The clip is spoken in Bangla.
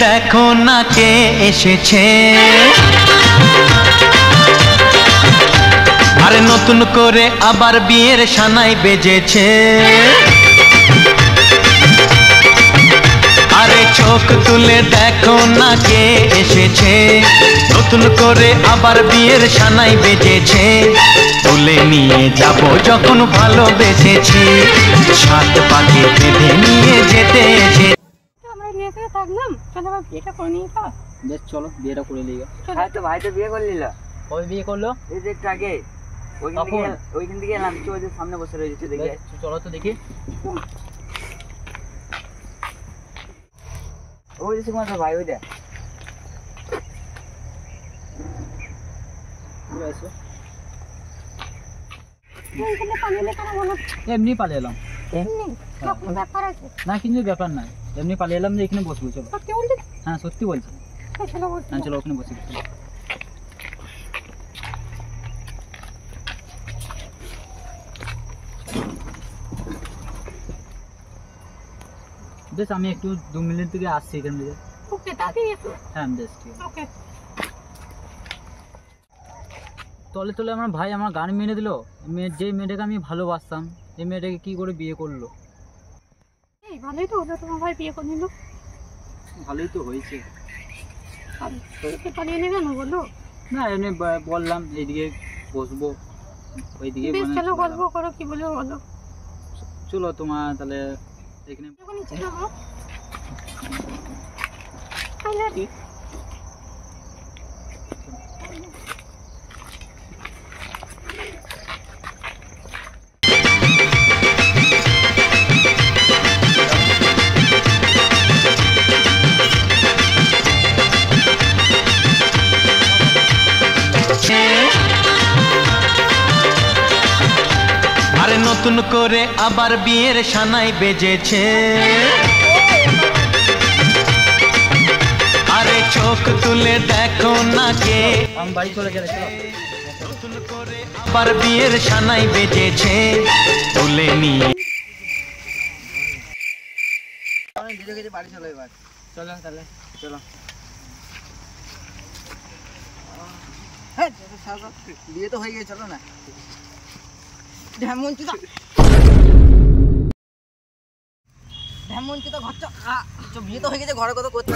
দেখো না কে এসেছে, আরে নতুন করে আবার বিয়ের সানাই বেজেছে। আরে চোখ তুলে দেখো না কে এসেছে, নতুন করে আবার বিয়ের সানাই বেজেছে। তুলে নিয়ে যাব যখন ভালোবেসেছি, সাত পাকে বেঁধে নিয়ে যেতে এসে আমরা বিয়ে করে থাকলাম, চলো আবার বিয়েটা করে নিই। বেশ চলো বিয়েটা করে নিই। হ্যাঁ তো ভাই তো বিয়ে করে নিল। কবে বিয়ে করলো? এই যে একটু আগে ওইখান থেকে এলাম, ওই যে সামনে বসে রয়েছে দেখি। চলো তো দেখি। ওই যে তোমার ভাই ওইটা এমনি পালিয়ে এলাম। এমনি ব্যাপার আছে না, কিন্তু ব্যাপার নাই, এমনি পালিয়ে এলাম যে এখানে বসবো। চলো। সত্যি বলছিস? হ্যাঁ সত্যি বলছি। হ্যাঁ চলো ওখানে বসি। বেশ আমি একটু 2 মিনিট থেকে আসছি এখান থেকে। ওকে তাড়াতাড়ি এসো। হ্যাঁ বেশ ঠিক আছে। ওকে। তলে তলে আমার ভাই আমার গান মেরে দিল। যে মেয়েটাকে আমি ভালোবাসতাম, এই মেয়েটাকে কি করে বিয়ে করলো? এই ভালোই তো হলো, তোমার ভাই বিয়ে করে নিল। ভালোই তো হয়েছে। পালিয়ে নেবে না বলো? না এমনি বললাম এইদিকে বসবো, ওইদিকে। বেশ চলো গল্প করো, কি বলবো বলো। চলো তোমার তাহলে এখানে আরে নতুন করে আবার বিয়ের সানাই বেজেছে। আরে চোখ তুলে দেখো না কে, আমি বাড়ি চলে গেলে। নতুন করে আবার বিয়ের সানাই বেজেছে। তুলে নিয়ে বাড়ি চলো এবার। চলো তাহলে চলো। বিয়ে তো হয়ে গেছে, চলো না। বিয়ে তো হয়ে গেছে, ঘরে কত করতে